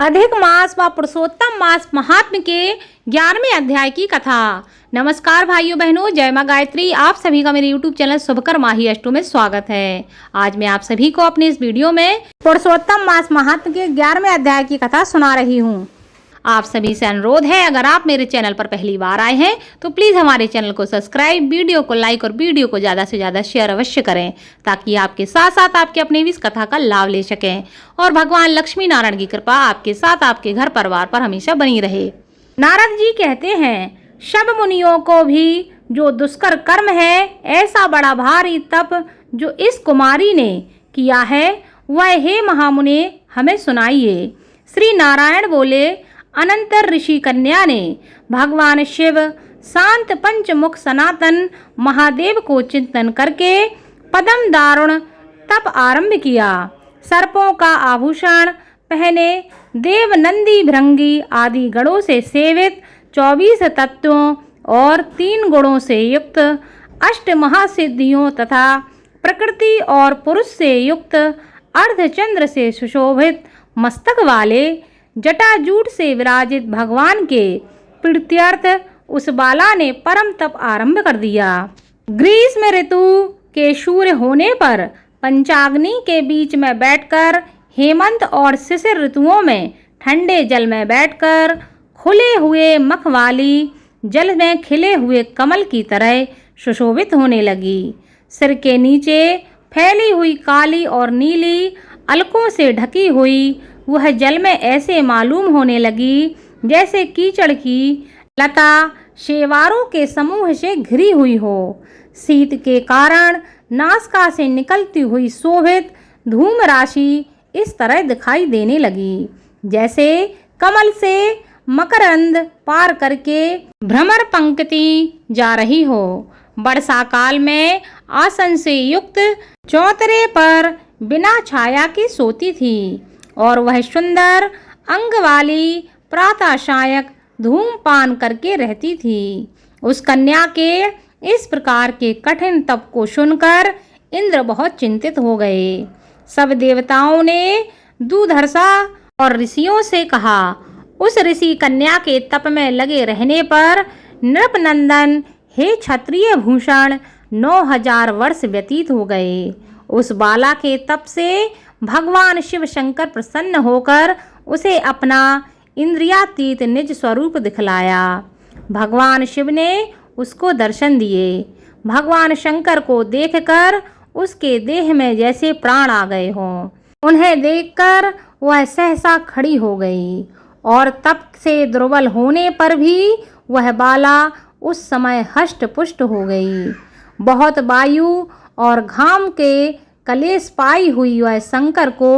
अधिक मास व पुरुषोत्तम मास महात्म्य के 11वें अध्याय की कथा। नमस्कार भाइयों बहनों, जय मां गायत्री। आप सभी का मेरे YouTube चैनल शुभकर माही अष्टो में स्वागत है। आज मैं आप सभी को अपने इस वीडियो में पुरुषोत्तम मास महात्म्य के 11वें अध्याय की कथा सुना रही हूँ। आप सभी से अनुरोध है, अगर आप मेरे चैनल पर पहली बार आए हैं तो प्लीज़ हमारे चैनल को सब्सक्राइब, वीडियो को लाइक और वीडियो को ज़्यादा से ज़्यादा शेयर अवश्य करें, ताकि आपके साथ साथ आपके अपने भी इस कथा का लाभ ले सकें और भगवान लक्ष्मी नारायण की कृपा आपके साथ आपके घर परिवार पर हमेशा बनी रहे। नारद जी कहते हैं, सब मुनियों को भी जो दुष्कर कर्म है, ऐसा बड़ा भारी तप जो इस कुमारी ने किया है, वह हे महामुने हमें सुनाइए। श्री नारायण बोले, अनंतर ऋषि कन्या ने भगवान शिव शांत पंचमुख सनातन महादेव को चिंतन करके पदम दारुण तप आरंभ किया। सर्पों का आभूषण पहने, देव नंदी भृंगी आदि गणों से सेवित, 24 तत्वों और 3 गुणों से युक्त, 8 महासिद्धियों तथा प्रकृति और पुरुष से युक्त, अर्धचंद्र से सुशोभित मस्तक वाले, जटाजूट से विराजित भगवान के प्रीत्यर्थ उस बाला ने परम तप आरंभ कर दिया। ग्रीष्म ऋतु के सूर्य होने पर पंचाग्नि के बीच में बैठकर, हेमंत और शिशिर ऋतुओं में ठंडे जल में बैठकर, खुले हुए मख वाली जल में खिले हुए कमल की तरह सुशोभित होने लगी। सिर के नीचे फैली हुई काली और नीली अलकों से ढकी हुई वह जल में ऐसे मालूम होने लगी जैसे कीचड़ की लता शेवारों के समूह से घिरी हुई हो। शीत के कारण नासिका से निकलती हुई शोभित धूम राशि इस तरह दिखाई देने लगी जैसे कमल से मकरंद पार करके भ्रमर पंक्ति जा रही हो। वर्षा काल में आसन से युक्त चौतरे पर बिना छाया के सोती थी और वह सुंदर अंग वाली प्रातः सायक धूमपान करके रहती थी। उस कन्या के इस प्रकार के कठिन तप को सुनकर इंद्र बहुत चिंतित हो गए। सब देवताओं ने दूधर्षा और ऋषियों से कहा, उस ऋषि कन्या के तप में लगे रहने पर नृपनंदन हे क्षत्रिय भूषण 9000 वर्ष व्यतीत हो गए। उस बाला के तप से भगवान शिव शंकर प्रसन्न होकर उसे अपना इंद्रियातीत निज स्वरूप दिखलाया। भगवान शिव ने उसको दर्शन दिए। भगवान शंकर को देखकर उसके देह में जैसे प्राण आ गए हों। उन्हें देखकर वह सहसा खड़ी हो गई और तप से दुर्बल होने पर भी वह बाला उस समय हष्ट पुष्ट हो गई। बहुत वायु और घाम के कलेश पाई हुई वह शंकर को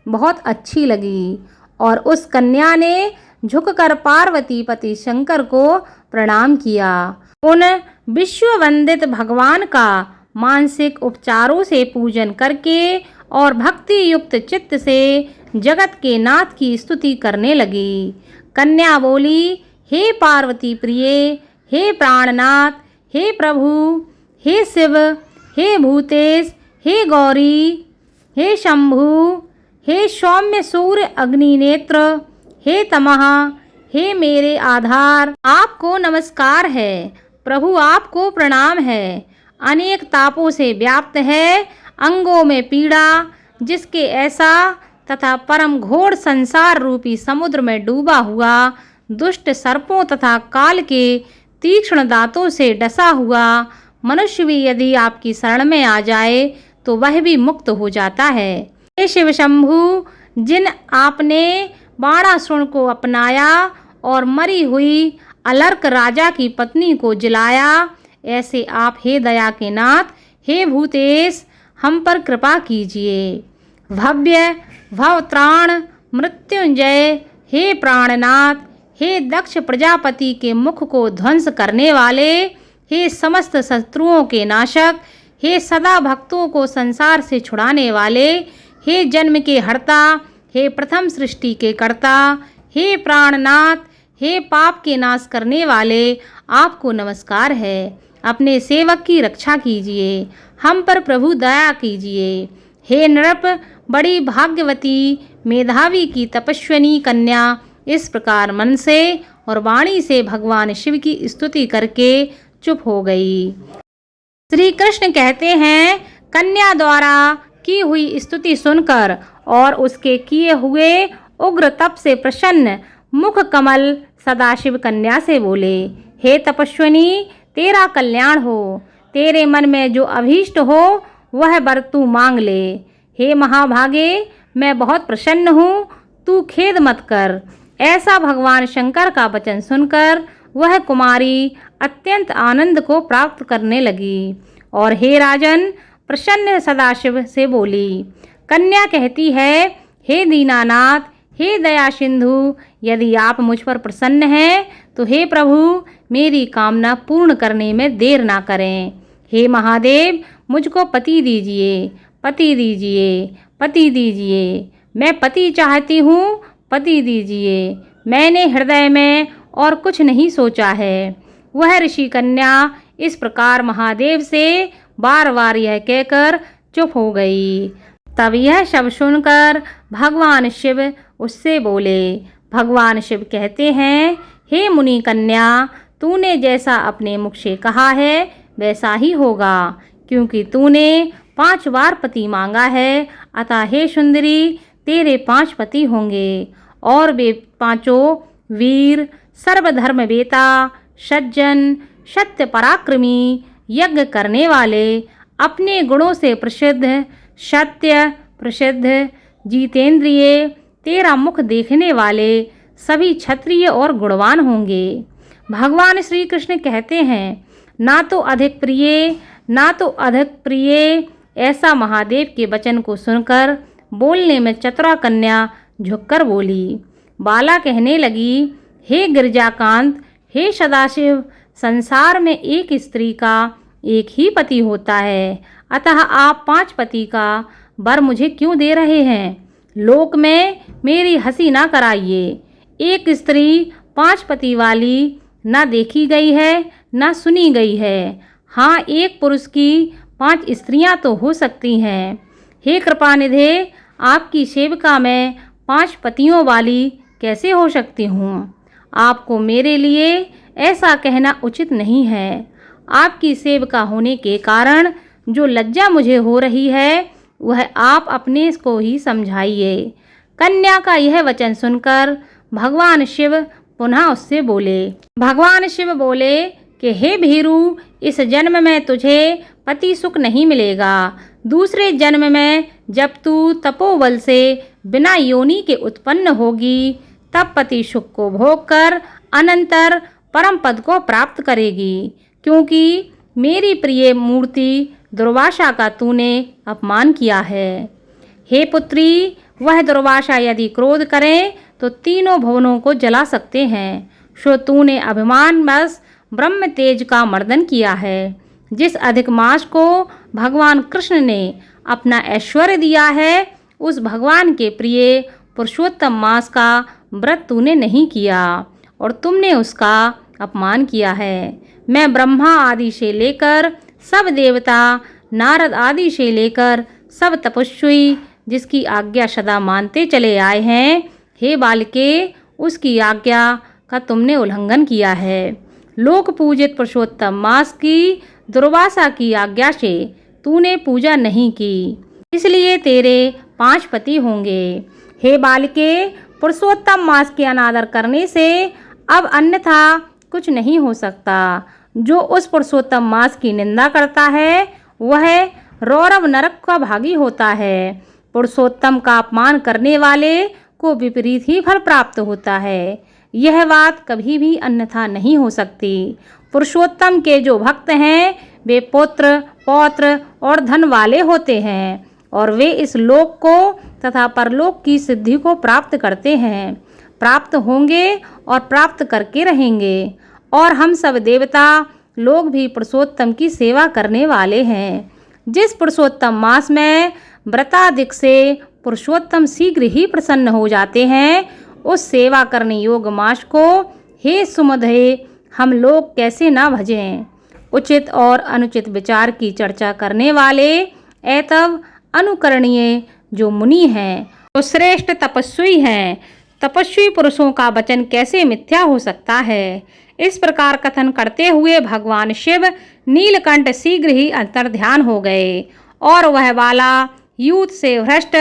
बहुत अच्छी लगी और उस कन्या ने झुककर पार्वती पति शंकर को प्रणाम किया। उन विश्ववंदित भगवान का मानसिक उपचारों से पूजन करके और भक्ति युक्त चित्त से जगत के नाथ की स्तुति करने लगी। कन्या बोली, हे पार्वती प्रिय, हे प्राणनाथ, हे प्रभु, हे शिव, हे भूतेश, हे गौरी, हे शंभु, हे सौम्य सूर्य अग्नि नेत्र, हे तमः, हे मेरे आधार, आपको नमस्कार है। प्रभु आपको प्रणाम है। अनेक तापों से व्याप्त है, अंगों में पीड़ा, जिसके ऐसा तथा परम घोर संसार रूपी समुद्र में डूबा हुआ, दुष्ट सर्पों तथा काल के तीक्ष्ण दांतों से डसा हुआ मनुष्य भी यदि आपकी शरण में आ जाए तो वह भी मुक्त हो जाता है। हे शिव शंभु, जिन आपने बाणासुर को अपनाया और मरी हुई अलर्क राजा की पत्नी को जिलाया, ऐसे आप हे दया के नाथ, हे भूतेश, हम पर कृपा कीजिए। भव्य भवत्राण मृत्युंजय, हे प्राणनाथ, हे दक्ष प्रजापति के मुख को ध्वंस करने वाले, हे समस्त शत्रुओं के नाशक, हे सदा भक्तों को संसार से छुड़ाने वाले, हे जन्म के हर्ता, हे प्रथम सृष्टि के कर्ता, हे प्राणनाथ, हे पाप के नाश करने वाले, आपको नमस्कार है। अपने सेवक की रक्षा कीजिए, हम पर प्रभु दया कीजिए। हे नृप, बड़ी भाग्यवती मेधावी की तपस्विनी कन्या इस प्रकार मन से और वाणी से भगवान शिव की स्तुति करके चुप हो गई। श्री कृष्ण कहते हैं, कन्या द्वारा की हुई स्तुति सुनकर और उसके किए हुए उग्र तप से प्रसन्न मुख कमल सदाशिव कन्या से बोले, हे तपस्विनी, तेरा कल्याण हो। तेरे मन में जो अभीष्ट हो वह वर तू मांग ले। हे महाभागे, मैं बहुत प्रसन्न हूँ, तू खेद मत कर। ऐसा भगवान शंकर का वचन सुनकर वह कुमारी अत्यंत आनंद को प्राप्त करने लगी और हे राजन, प्रसन्न सदाशिव से बोली। कन्या कहती है, हे दीनानाथ, हे दया सिंधु, यदि आप मुझ पर प्रसन्न हैं तो हे प्रभु, मेरी कामना पूर्ण करने में देर ना करें। हे महादेव, मुझको पति दीजिए, पति दीजिए, पति दीजिए। मैं पति चाहती हूँ, पति दीजिए। मैंने हृदय में और कुछ नहीं सोचा है। वह ऋषि कन्या इस प्रकार महादेव से बार बार यह कहकर चुप हो गई। तब यह शब्द सुनकर भगवान शिव उससे बोले। भगवान शिव कहते हैं, हे मुनि कन्या, तूने जैसा अपने मुख से कहा है वैसा ही होगा, क्योंकि तूने 5 बार पति मांगा है। अतः हे सुंदरी, तेरे 5 पति होंगे और वे 5 वीर, सर्वधर्मवेता, सज्जन, सत्य पराक्रमी, यज्ञ करने वाले, अपने गुणों से प्रसिद्ध, सत्य प्रसिद्ध, जितेंद्रिय, तेरा मुख देखने वाले सभी क्षत्रिय और गुणवान होंगे। भगवान श्री कृष्ण कहते हैं, ना तो अधिक प्रिय, ना तो अधिक प्रिय। ऐसा महादेव के वचन को सुनकर बोलने में चतुरा कन्या झुककर बोली। बाला कहने लगी, हे गिरजाकांत, हे सदाशिव, संसार में एक स्त्री का एक ही पति होता है, अतः आप 5 पति का वर मुझे क्यों दे रहे हैं? लोक में मेरी हंसी ना कराइए। एक स्त्री 5 पति वाली ना देखी गई है, ना सुनी गई है। हाँ, एक पुरुष की 5 स्त्रियां तो हो सकती हैं। हे कृपानिधे, आपकी सेविका मैं 5 पतियों वाली कैसे हो सकती हूँ? आपको मेरे लिए ऐसा कहना उचित नहीं है। आपकी सेविका होने के कारण जो लज्जा मुझे हो रही है वह आप अपने को ही समझाइए। कन्या का यह वचन सुनकर भगवान शिव पुनः उससे बोले। भगवान शिव बोले कि हे भीरू, इस जन्म में तुझे पति सुख नहीं मिलेगा। दूसरे जन्म में जब तू तपोबल से बिना योनि के उत्पन्न होगी तब पति सुख को भोग कर अनंतर परम पद को प्राप्त करेगी, क्योंकि मेरी प्रिय मूर्ति दुर्वासा का तूने अपमान किया है। हे पुत्री, वह दुर्वासा यदि क्रोध करें तो तीनों भुवनों को जला सकते हैं। सो तूने अभिमानवश ब्रह्म तेज का मर्दन किया है। जिस अधिक मास को भगवान कृष्ण ने अपना ऐश्वर्य दिया है, उस भगवान के प्रिय पुरुषोत्तम मास का व्रत तूने नहीं किया और तुमने उसका अपमान किया है। मैं ब्रह्मा आदि से लेकर सब देवता, नारद आदि से लेकर सब तपस्वी जिसकी आज्ञा सदा मानते चले आए हैं, हे बालके, उसकी आज्ञा का तुमने उल्लंघन किया है। लोक पूजित पुरुषोत्तम मास की दुर्वासा की आज्ञा से तूने पूजा नहीं की, इसलिए तेरे 5 पति होंगे। हे बालके, पुरुषोत्तम मास के अनादर करने से अब अन्यथा कुछ नहीं हो सकता। जो उस पुरुषोत्तम मास की निंदा करता है वह रौरव नरक का भागी होता है। पुरुषोत्तम का अपमान करने वाले को विपरीत ही फल प्राप्त होता है। यह बात कभी भी अन्यथा नहीं हो सकती। पुरुषोत्तम के जो भक्त हैं वे पुत्र, पौत्र और धन वाले होते हैं और वे इस लोक को तथा परलोक की सिद्धि को प्राप्त करते हैं, प्राप्त होंगे और प्राप्त करके रहेंगे। और हम सब देवता लोग भी पुरुषोत्तम की सेवा करने वाले हैं। जिस पुरुषोत्तम मास में व्रताधिक से पुरुषोत्तम शीघ्र ही प्रसन्न हो जाते हैं, उस सेवा करने योग्य मास को हे सुमधे हम लोग कैसे ना भजें। उचित और अनुचित विचार की चर्चा करने वाले एतव अनुकरणीय जो मुनि हैं, तो श्रेष्ठ तपस्वी हैं। तपस्वी पुरुषों का वचन कैसे मिथ्या हो सकता है। इस प्रकार कथन करते हुए भगवान शिव नीलकंठ शीघ्र ही अंतर्ध्यान हो गए और वह बाला यूथ से भ्रष्ट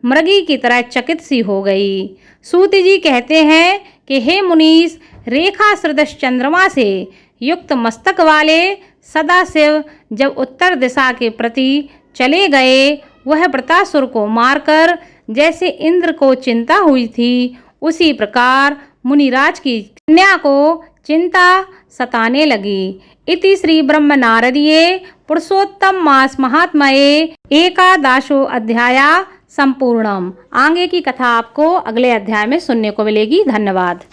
मृगी की तरह चकित सी हो गई। सूत जी कहते हैं कि हे मुनीश, रेखा सदृश चंद्रमा से युक्त मस्तक वाले सदाशिव जब उत्तर दिशा के प्रति चले गए, वह वृतासुर को मारकर जैसे इंद्र को चिंता हुई थी, उसी प्रकार मुनिराज की कन्या को चिंता सताने लगी। इति श्री ब्रह्म नारदीये पुरुषोत्तम मास महात्म्ये एकादशो अध्याया संपूर्णम। आगे की कथा आपको अगले अध्याय में सुनने को मिलेगी। धन्यवाद।